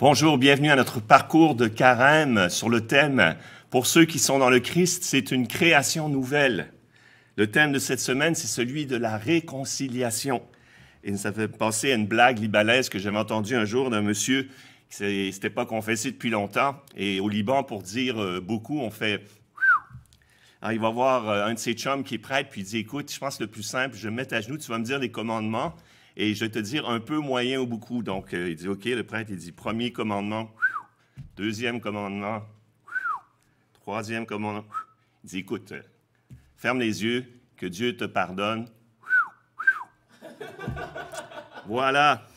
Bonjour, bienvenue à notre parcours de carême sur le thème « Pour ceux qui sont dans le Christ, c'est une création nouvelle ». Le thème de cette semaine, c'est celui de la réconciliation. Et ça fait penser à une blague libanaise que j'avais entendue un jour d'un monsieur qui ne s'était pas confessé depuis longtemps. Et au Liban, pour dire beaucoup, on fait... Alors, il va voir un de ses chums qui est prêtre, puis il dit « Écoute, je pense que le plus simple, je vais me mettre à genoux, tu vas me dire les commandements. » Et je vais te dire un peu, moyen ou beaucoup. Donc, il dit, OK, le prêtre, il dit, premier commandement, deuxième commandement, troisième commandement. Il dit, écoute, ferme les yeux, que Dieu te pardonne. Voilà.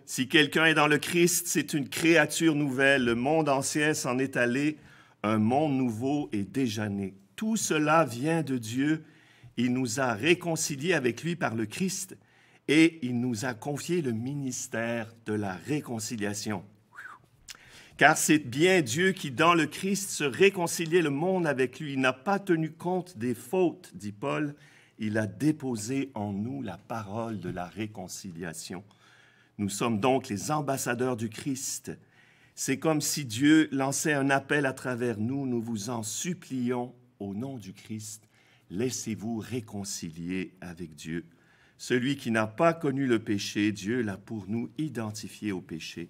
Si quelqu'un est dans le Christ, c'est une créature nouvelle. Le monde ancien s'en est allé, un monde nouveau est déjà né. Tout cela vient de Dieu. Il nous a réconciliés avec lui par le Christ et il nous a confié le ministère de la réconciliation. Car c'est bien Dieu qui, dans le Christ, se réconciliait le monde avec lui. Il n'a pas tenu compte des fautes, dit Paul. Il a déposé en nous la parole de la réconciliation. Nous sommes donc les ambassadeurs du Christ. C'est comme si Dieu lançait un appel à travers nous. Nous vous en supplions au nom du Christ. Laissez-vous réconcilier avec Dieu. Celui qui n'a pas connu le péché, Dieu l'a pour nous identifié au péché,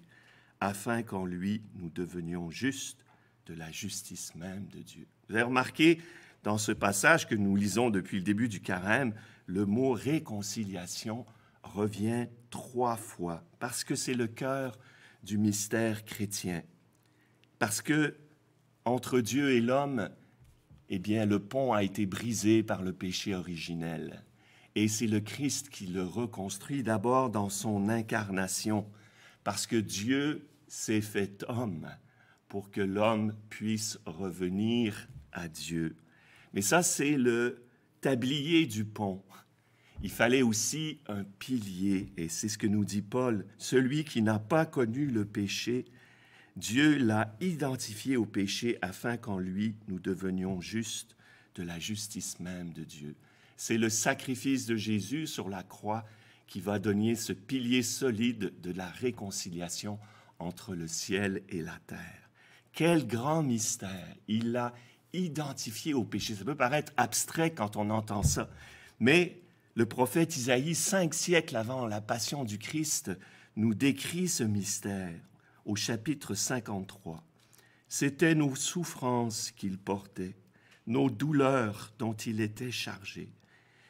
afin qu'en lui, nous devenions justes de la justice même de Dieu. Vous avez remarqué, dans ce passage que nous lisons depuis le début du carême, le mot réconciliation revient 3 fois, parce que c'est le cœur du mystère chrétien. Parce que entre Dieu et l'homme, eh bien, le pont a été brisé par le péché originel. Et c'est le Christ qui le reconstruit d'abord dans son incarnation, parce que Dieu s'est fait homme pour que l'homme puisse revenir à Dieu. Mais ça, c'est le tablier du pont. Il fallait aussi un pilier, et c'est ce que nous dit Paul. Celui qui n'a pas connu le péché, Dieu l'a identifié au péché afin qu'en lui, nous devenions justes de la justice même de Dieu. C'est le sacrifice de Jésus sur la croix qui va donner ce pilier solide de la réconciliation entre le ciel et la terre. Quel grand mystère! Il l'a identifié au péché. Ça peut paraître abstrait quand on entend ça, mais le prophète Isaïe, 5 siècles avant la passion du Christ, nous décrit ce mystère. Au chapitre 53, c'était nos souffrances qu'il portait, nos douleurs dont il était chargé.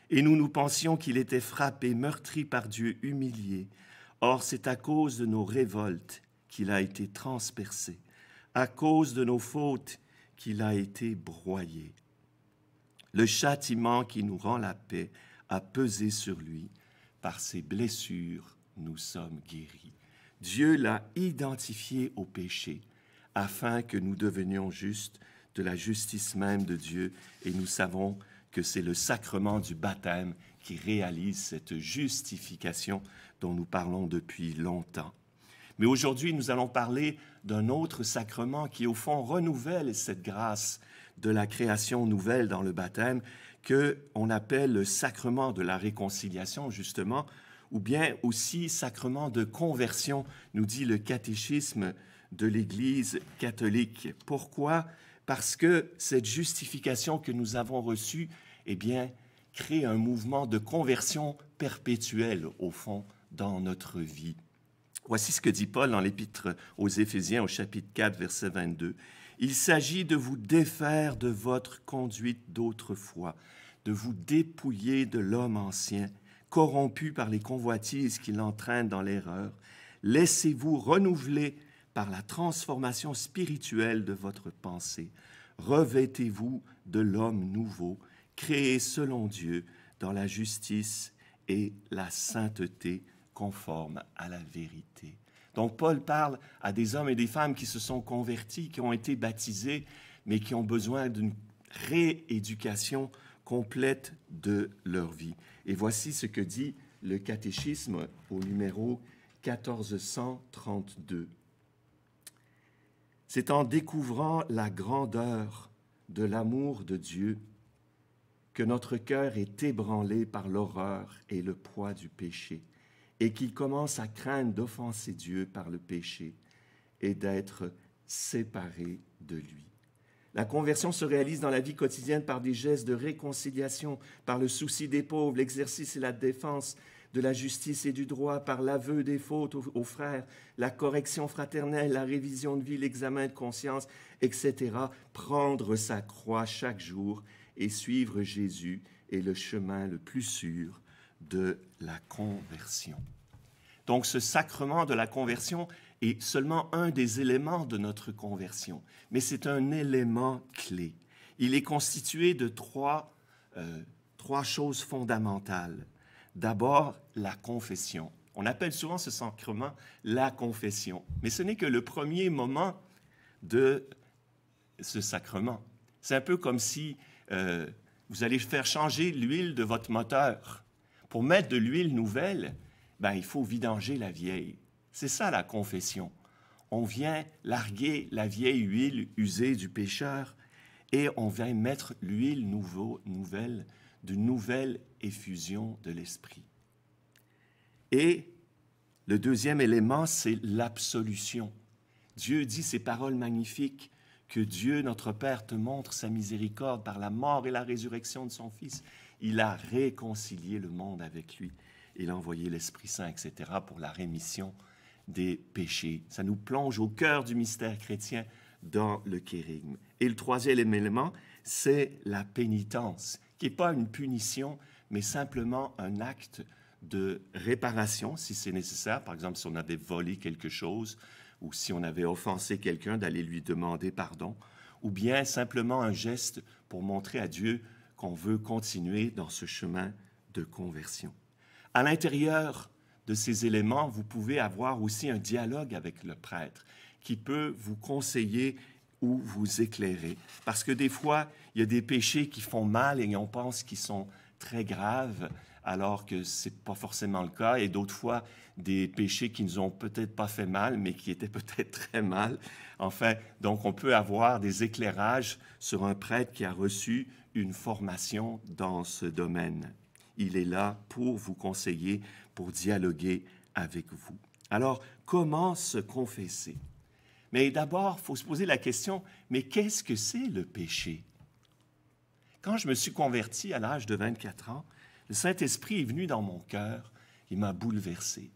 Et nous pensions qu'il était frappé, meurtri par Dieu, humilié. Or, c'est à cause de nos révoltes qu'il a été transpercé, à cause de nos fautes qu'il a été broyé. Le châtiment qui nous rend la paix a pesé sur lui. Par ses blessures, nous sommes guéris. Dieu l'a identifié au péché afin que nous devenions justes de la justice même de Dieu. Et nous savons que c'est le sacrement du baptême qui réalise cette justification dont nous parlons depuis longtemps. Mais aujourd'hui, nous allons parler d'un autre sacrement qui, au fond, renouvelle cette grâce de la création nouvelle dans le baptême qu'on appelle le sacrement de la réconciliation, justement, ou bien aussi sacrement de conversion, nous dit le catéchisme de l'Église catholique. Pourquoi? Parce que cette justification que nous avons reçue, eh bien, crée un mouvement de conversion perpétuelle, au fond, dans notre vie. Voici ce que dit Paul dans l'Épître aux Éphésiens, au chapitre 4, verset 22. « Il s'agit de vous défaire de votre conduite d'autrefois, de vous dépouiller de l'homme ancien, corrompu par les convoitises qui l'entraînent dans l'erreur. Laissez-vous renouveler par la transformation spirituelle de votre pensée. Revêtez-vous de l'homme nouveau, créé selon Dieu dans la justice et la sainteté conforme à la vérité. » Donc Paul parle à des hommes et des femmes qui se sont convertis, qui ont été baptisés, mais qui ont besoin d'une rééducation complète de leur vie. Et voici ce que dit le catéchisme au numéro 1432. C'est en découvrant la grandeur de l'amour de Dieu que notre cœur est ébranlé par l'horreur et le poids du péché et qu'il commence à craindre d'offenser Dieu par le péché et d'être séparé de lui. La conversion se réalise dans la vie quotidienne par des gestes de réconciliation, par le souci des pauvres, l'exercice et la défense de la justice et du droit, par l'aveu des fautes aux frères, la correction fraternelle, la révision de vie, l'examen de conscience, etc. Prendre sa croix chaque jour et suivre Jésus est le chemin le plus sûr de la conversion. Donc ce sacrement de la conversion est seulement un des éléments de notre conversion, mais c'est un élément clé. Il est constitué de trois choses fondamentales. D'abord, la confession. On appelle souvent ce sacrement la confession, mais ce n'est que le premier moment de ce sacrement. C'est un peu comme si vous allez faire changer l'huile de votre moteur. Pour mettre de l'huile nouvelle, il faut vidanger la vieille. C'est ça la confession. On vient larguer la vieille huile usée du pécheur et on vient mettre l'huile nouvelle d'une nouvelle effusion de l'Esprit. Et le deuxième élément, c'est l'absolution. Dieu dit ces paroles magnifiques que Dieu, notre Père, te montre sa miséricorde par la mort et la résurrection de son Fils. Il a réconcilié le monde avec lui. Il a envoyé l'Esprit Saint, etc., pour la rémission des péchés. Ça nous plonge au cœur du mystère chrétien dans le kérigme. Et le troisième élément, c'est la pénitence, qui n'est pas une punition, mais simplement un acte de réparation, si c'est nécessaire. Par exemple, si on avait volé quelque chose ou si on avait offensé quelqu'un, d'aller lui demander pardon, ou bien simplement un geste pour montrer à Dieu qu'on veut continuer dans ce chemin de conversion. À l'intérieur de ces éléments, vous pouvez avoir aussi un dialogue avec le prêtre qui peut vous conseiller ou vous éclairer. Parce que des fois, il y a des péchés qui font mal et on pense qu'ils sont très graves, alors que ce n'est pas forcément le cas. Et d'autres fois, des péchés qui nous ont peut-être pas fait mal, mais qui étaient peut-être très mal. Enfin, donc on peut avoir des éclairages sur un prêtre qui a reçu une formation dans ce domaine. Il est là pour vous conseiller, pour dialoguer avec vous. Alors, comment se confesser? Mais d'abord, il faut se poser la question, mais qu'est-ce que c'est le péché? Quand je me suis converti à l'âge de 24 ans, le Saint-Esprit est venu dans mon cœur, il m'a bouleversé.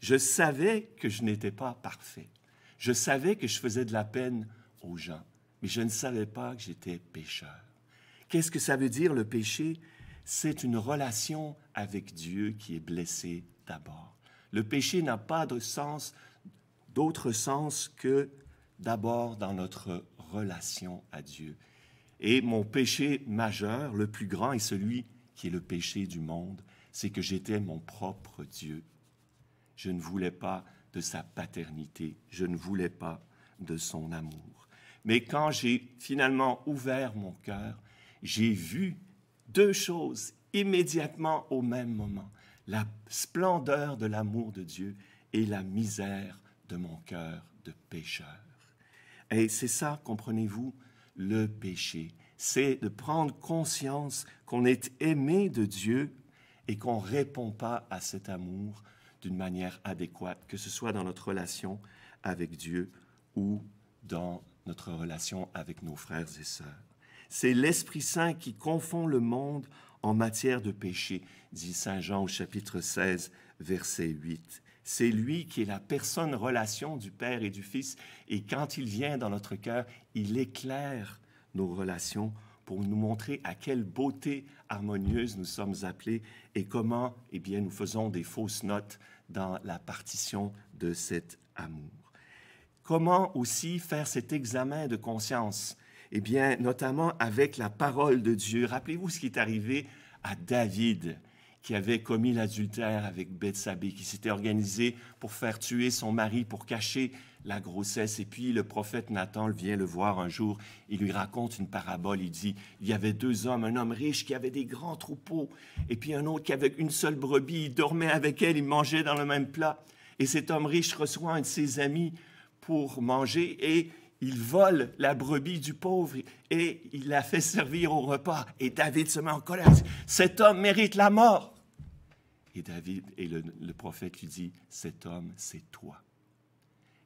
Je savais que je n'étais pas parfait. Je savais que je faisais de la peine aux gens, mais je ne savais pas que j'étais pécheur. Qu'est-ce que ça veut dire, le péché? C'est une relation avec Dieu qui est blessée d'abord. Le péché n'a pas d'autre sens que d'abord dans notre relation à Dieu. Et mon péché majeur, le plus grand, est celui qui est le péché du monde, c'est que j'étais mon propre Dieu. Je ne voulais pas de sa paternité, je ne voulais pas de son amour. Mais quand j'ai finalement ouvert mon cœur, j'ai vu deux choses immédiatement au même moment. La splendeur de l'amour de Dieu et la misère de mon cœur de pécheur. Et c'est ça, comprenez-vous, le péché. C'est de prendre conscience qu'on est aimé de Dieu et qu'on ne répond pas à cet amour d'une manière adéquate, que ce soit dans notre relation avec Dieu ou dans notre relation avec nos frères et sœurs. C'est l'Esprit Saint qui confond le monde en matière de péché, dit Saint Jean au chapitre 16, verset 8. C'est lui qui est la personne relation du Père et du Fils, et quand il vient dans notre cœur, il éclaire nos relations pour nous montrer à quelle beauté harmonieuse nous sommes appelés et comment, nous faisons des fausses notes dans la partition de cet amour. Comment aussi faire cet examen de conscience? Notamment avec la parole de Dieu. Rappelez-vous ce qui est arrivé à David, qui avait commis l'adultère avec Bethsabée, qui s'était organisé pour faire tuer son mari, pour cacher la grossesse. Et puis le prophète Nathan vient le voir un jour, il lui raconte une parabole, il dit, il y avait deux hommes, un homme riche qui avait des grands troupeaux, et puis un autre qui avait une seule brebis, il dormait avec elle, il mangeait dans le même plat. Et cet homme riche reçoit un de ses amis pour manger, et il vole la brebis du pauvre et il la fait servir au repas. Et David se met en colère. Cet homme mérite la mort. Et David, et le prophète lui dit, cet homme, c'est toi.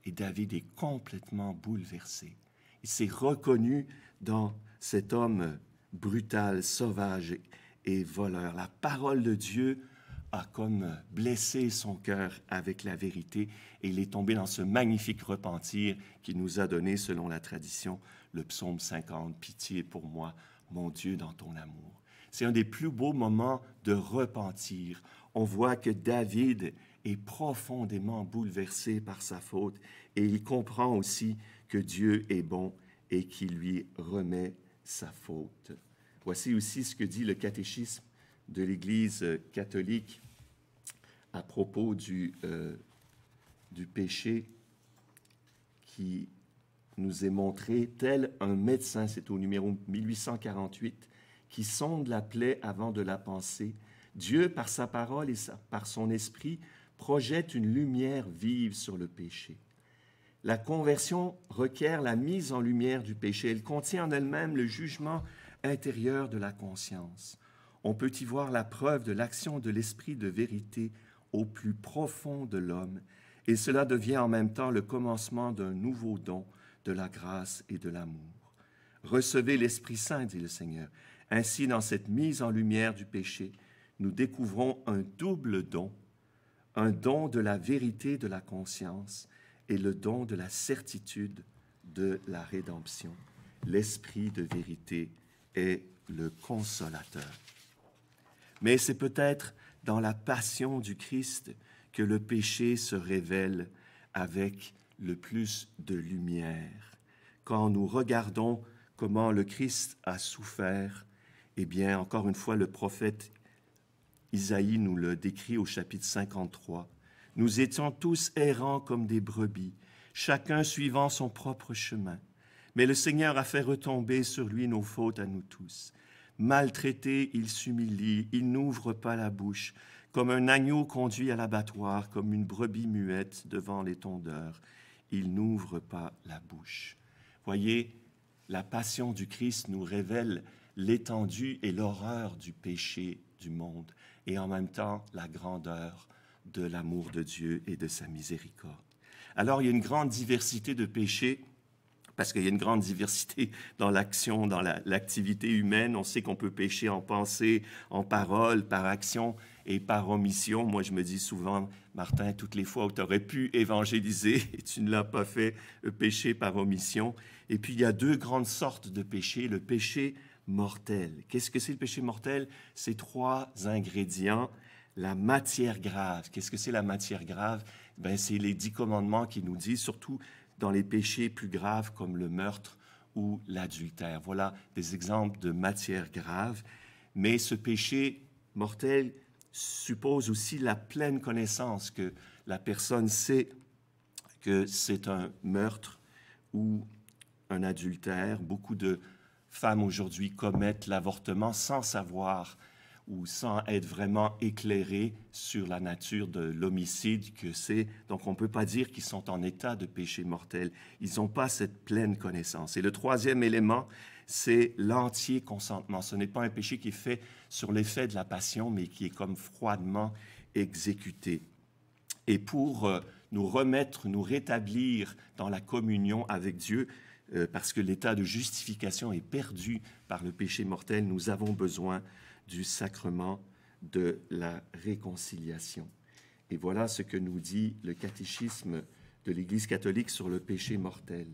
Et David est complètement bouleversé. Il s'est reconnu dans cet homme brutal, sauvage et voleur. La parole de Dieu a comme blessé son cœur avec la vérité et il est tombé dans ce magnifique repentir qui nous a donné, selon la tradition, le psaume 50, « Pitié pour moi, mon Dieu, dans ton amour ». C'est un des plus beaux moments de repentir. On voit que David est profondément bouleversé par sa faute et il comprend aussi que Dieu est bon et qu'il lui remet sa faute. Voici aussi ce que dit le catéchisme de l'Église catholique à propos du péché qui nous est montré tel un médecin, c'est au numéro 1848, qui sonde la plaie avant de la panser. Dieu, par sa parole et par son esprit, projette une lumière vive sur le péché. La conversion requiert la mise en lumière du péché. Elle contient en elle-même le jugement intérieur de la conscience. On peut y voir la preuve de l'action de l'esprit de vérité au plus profond de l'homme, et cela devient en même temps le commencement d'un nouveau don de la grâce et de l'amour. Recevez l'Esprit Saint, dit le Seigneur. Ainsi, dans cette mise en lumière du péché, nous découvrons un double don, un don de la vérité de la conscience et le don de la certitude de la rédemption. L'Esprit de vérité est le consolateur. Mais c'est peut-être dans la passion du Christ que le péché se révèle avec le plus de lumière. Quand nous regardons comment le Christ a souffert, eh bien, encore une fois, le prophète Isaïe nous le décrit au chapitre 53. « Nous étions tous errants comme des brebis, chacun suivant son propre chemin. Mais le Seigneur a fait retomber sur lui nos fautes à nous tous. Maltraité, il s'humilie, il n'ouvre pas la bouche, comme un agneau conduit à l'abattoir, comme une brebis muette devant les tondeurs. Il n'ouvre pas la bouche. » Voyez, la passion du Christ nous révèle l'étendue et l'horreur du péché du monde, et en même temps la grandeur de l'amour de Dieu et de sa miséricorde. Alors, il y a une grande diversité de péchés, parce qu'il y a une grande diversité dans l'action, dans l'activité humaine. On sait qu'on peut pécher en pensée, en parole, par action et par omission. Moi, je me dis souvent, Martin, toutes les fois où tu aurais pu évangéliser et tu ne l'as pas fait, pécher par omission. Et puis, il y a deux grandes sortes de péchés. Le péché mortel. Qu'est-ce que c'est le péché mortel? C'est trois ingrédients. La matière grave. Qu'est-ce que c'est la matière grave? Ben, c'est les 10 commandements qui nous disent, surtout dans les péchés plus graves comme le meurtre ou l'adultère. Voilà des exemples de matière grave. Mais ce péché mortel suppose aussi la pleine connaissance que la personne sait que c'est un meurtre ou un adultère. Beaucoup de femmes aujourd'hui commettent l'avortement sans savoir ou sans être vraiment éclairés sur la nature de l'homicide que c'est. Donc, on ne peut pas dire qu'ils sont en état de péché mortel. Ils n'ont pas cette pleine connaissance. Et le troisième élément, c'est l'entier consentement. Ce n'est pas un péché qui est fait sur l'effet de la passion, mais qui est comme froidement exécuté. Et pour nous remettre, nous rétablir dans la communion avec Dieu, parce que l'état de justification est perdu par le péché mortel, nous avons besoin du sacrement de la réconciliation. Et voilà ce que nous dit le catéchisme de l'Église catholique sur le péché mortel.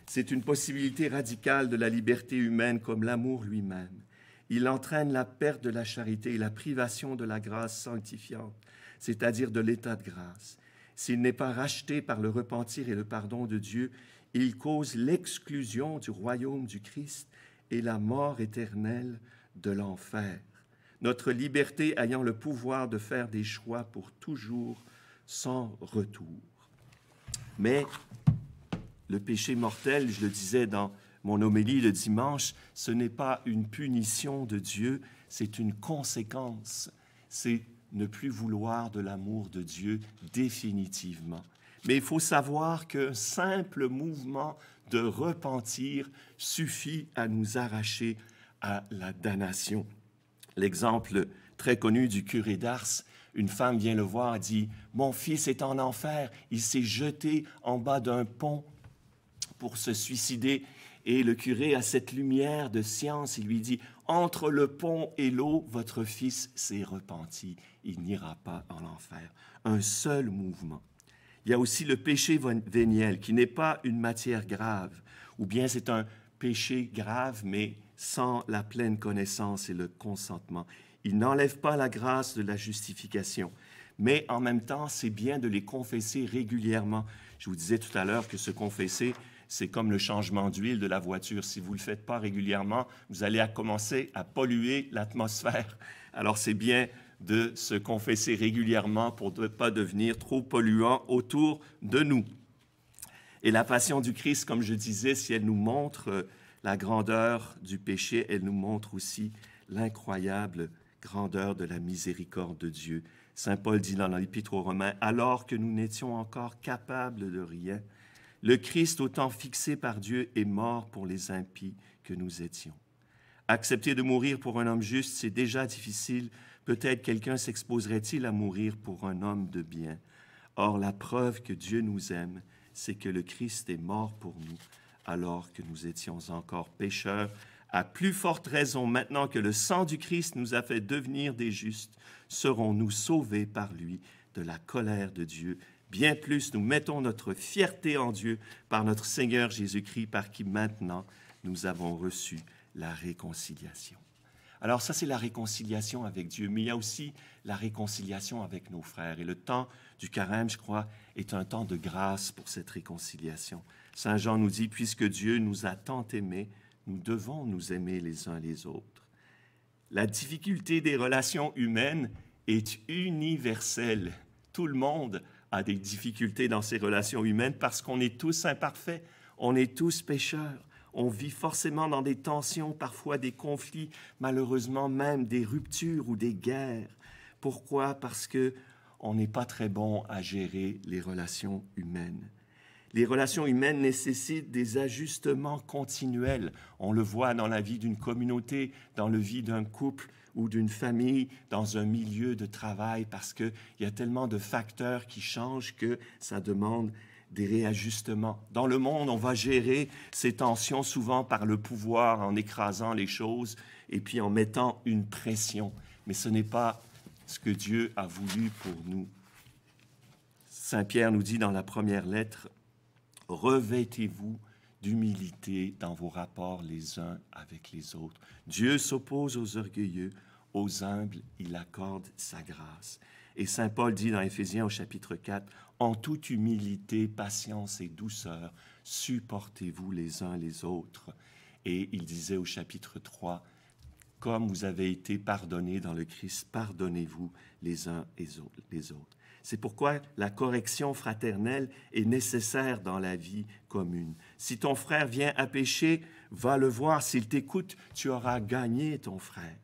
C'est une possibilité radicale de la liberté humaine comme l'amour lui-même. Il entraîne la perte de la charité et la privation de la grâce sanctifiante, c'est-à-dire de l'état de grâce. S'il n'est pas racheté par le repentir et le pardon de Dieu, il cause l'exclusion du royaume du Christ et la mort éternelle de l'enfer. Notre liberté ayant le pouvoir de faire des choix pour toujours sans retour. Mais le péché mortel, je le disais dans mon homélie le dimanche, ce n'est pas une punition de Dieu, c'est une conséquence. C'est ne plus vouloir de l'amour de Dieu définitivement. Mais il faut savoir qu'un simple mouvement de repentir suffit à nous arracher à la damnation. L'exemple très connu du curé d'Ars Une femme vient le voir et dit, « Mon fils est en enfer, il s'est jeté en bas d'un pont pour se suicider. » Et le curé a cette lumière de science, il lui dit, « Entre le pont et l'eau, votre fils s'est repenti, il n'ira pas en enfer. » Un seul mouvement. Il y a aussi le péché véniel, qui n'est pas une matière grave, ou bien c'est un péché grave, mais sans la pleine connaissance et le consentement. Il n'enlève pas la grâce de la justification, mais en même temps, c'est bien de les confesser régulièrement. Je vous disais tout à l'heure que se confesser, c'est comme le changement d'huile de la voiture. Si vous ne le faites pas régulièrement, vous allez commencer à polluer l'atmosphère. Alors, c'est bien de se confesser régulièrement pour ne pas devenir trop polluant autour de nous. Et la passion du Christ, comme je disais, si elle nous montre la grandeur du péché, elle nous montre aussi l'incroyable grandeur de la miséricorde de Dieu. Saint Paul dit dans l'Épître aux Romains, « Alors que nous n'étions encore capables de rien, le Christ, au temps fixé par Dieu, est mort pour les impies que nous étions. » Accepter de mourir pour un homme juste, c'est déjà difficile. Peut-être quelqu'un s'exposerait-il à mourir pour un homme de bien. Or, la preuve que Dieu nous aime, c'est que le Christ est mort pour nous, alors que nous étions encore pécheurs. À plus forte raison, maintenant que le sang du Christ nous a fait devenir des justes, serons-nous sauvés par lui de la colère de Dieu. Bien plus, nous mettons notre fierté en Dieu par notre Seigneur Jésus-Christ, par qui maintenant nous avons reçu la réconciliation. Alors ça, c'est la réconciliation avec Dieu, mais il y a aussi la réconciliation avec nos frères. Et le temps du carême, je crois, est un temps de grâce pour cette réconciliation. Saint Jean nous dit, « Puisque Dieu nous a tant aimés, nous devons nous aimer les uns les autres. » La difficulté des relations humaines est universelle. Tout le monde a des difficultés dans ses relations humaines parce qu'on est tous imparfaits, on est tous pécheurs. On vit forcément dans des tensions, parfois des conflits, malheureusement même des ruptures ou des guerres. Pourquoi? Parce qu'on n'est pas très bon à gérer les relations humaines. Les relations humaines nécessitent des ajustements continuels. On le voit dans la vie d'une communauté, dans la vie d'un couple ou d'une famille, dans un milieu de travail, parce qu'il y a tellement de facteurs qui changent que ça demande des réajustements. Dans le monde, on va gérer ces tensions souvent par le pouvoir, en écrasant les choses et puis en mettant une pression. Mais ce n'est pas ce que Dieu a voulu pour nous. Saint Pierre nous dit dans la première lettre, « Revêtez-vous d'humilité dans vos rapports les uns avec les autres. Dieu s'oppose aux orgueilleux, aux humbles, il accorde sa grâce. » Et Saint Paul dit dans Éphésiens au chapitre 4, « En toute humilité, patience et douceur, supportez-vous les uns les autres. » Et il disait au chapitre 3, « Comme vous avez été pardonnés dans le Christ, pardonnez-vous les uns les autres. » C'est pourquoi la correction fraternelle est nécessaire dans la vie commune. Si ton frère vient à pécher, va le voir. S'il t'écoute, tu auras gagné ton frère.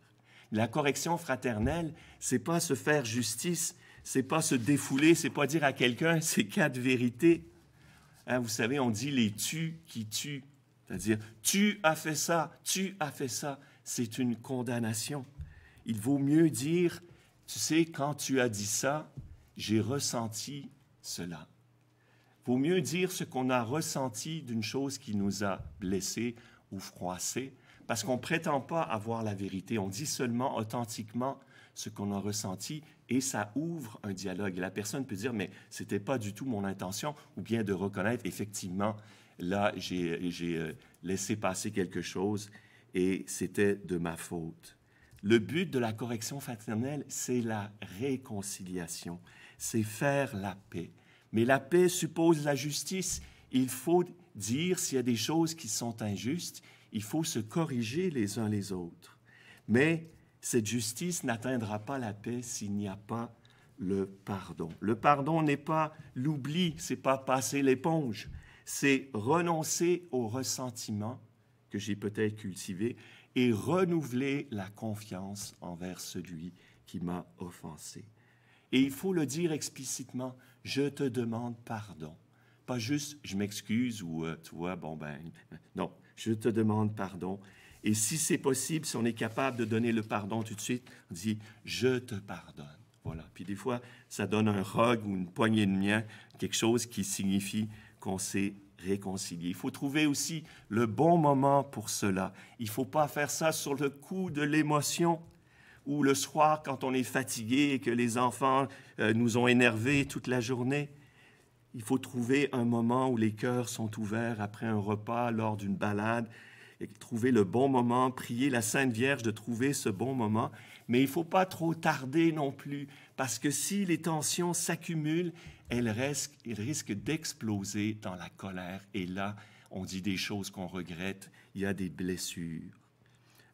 La correction fraternelle, c'est pas se faire justice, c'est pas se défouler, c'est pas dire à quelqu'un ces 4 vérités. Hein, vous savez, on dit les tu qui tuent. C'est-à-dire, tu as fait ça, tu as fait ça. C'est une condamnation. Il vaut mieux dire, tu sais, quand tu as dit ça, j'ai ressenti cela. Il vaut mieux dire ce qu'on a ressenti d'une chose qui nous a blessés ou froissés, parce qu'on ne prétend pas avoir la vérité. On dit seulement authentiquement ce qu'on a ressenti et ça ouvre un dialogue. Et la personne peut dire, mais ce n'était pas du tout mon intention, ou bien de reconnaître, effectivement, là, j'ai laissé passer quelque chose et c'était de ma faute. Le but de la correction fraternelle, c'est la réconciliation, c'est faire la paix. Mais la paix suppose la justice. Il faut dire s'il y a des choses qui sont injustes, il faut se corriger les uns les autres. Mais cette justice n'atteindra pas la paix s'il n'y a pas le pardon. Le pardon n'est pas l'oubli, c'est pas passer l'éponge, c'est renoncer au ressentiment que j'ai peut-être cultivé et renouveler la confiance envers celui qui m'a offensé. Et il faut le dire explicitement, je te demande pardon. Pas juste je m'excuse ou tu vois, bon ben, non, je te demande pardon. Et si c'est possible, si on est capable de donner le pardon tout de suite, on dit je te pardonne. Voilà. Puis des fois, ça donne un hug ou une poignée de main, quelque chose qui signifie qu'on s'est réconcilié. Il faut trouver aussi le bon moment pour cela. Il ne faut pas faire ça sur le coup de l'émotion ou le soir quand on est fatigué et que les enfants nous ont énervés toute la journée. Il faut trouver un moment où les cœurs sont ouverts après un repas, lors d'une balade, et trouver le bon moment, prier la Sainte Vierge de trouver ce bon moment. Mais il ne faut pas trop tarder non plus, parce que si les tensions s'accumulent, elles risquent d'exploser dans la colère. Et là, on dit des choses qu'on regrette, il y a des blessures.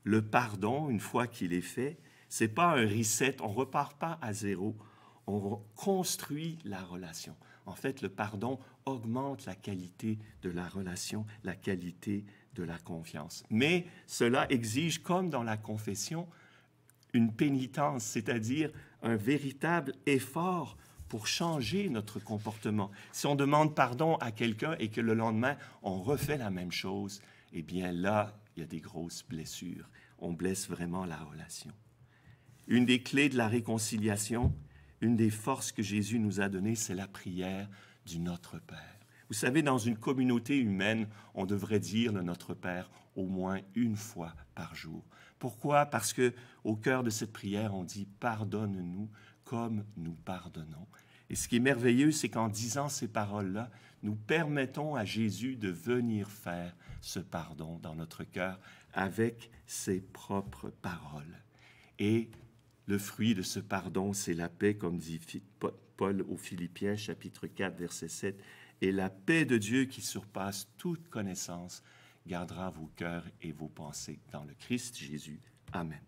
Le pardon, une fois qu'il est fait, ce n'est pas un reset, on ne repart pas à zéro, on construit la relation. En fait, le pardon augmente la qualité de la relation, la qualité de la confiance. Mais cela exige, comme dans la confession, une pénitence, c'est-à-dire un véritable effort pour changer notre comportement. Si on demande pardon à quelqu'un et que le lendemain, on refait la même chose, eh bien là, il y a des grosses blessures. On blesse vraiment la relation. Une des clés de la réconciliation, une des forces que Jésus nous a données, c'est la prière du Notre Père. Vous savez, dans une communauté humaine, on devrait dire le Notre Père au moins une fois par jour. Pourquoi? Parce qu'au cœur de cette prière, on dit « Pardonne-nous comme nous pardonnons ». Et ce qui est merveilleux, c'est qu'en disant ces paroles-là, nous permettons à Jésus de venir faire ce pardon dans notre cœur avec ses propres paroles. Et le fruit de ce pardon, c'est la paix, comme dit Paul aux Philippiens, chapitre 4, verset 7. « Et la paix de Dieu qui surpasse toute connaissance gardera vos cœurs et vos pensées dans le Christ Jésus. Amen. »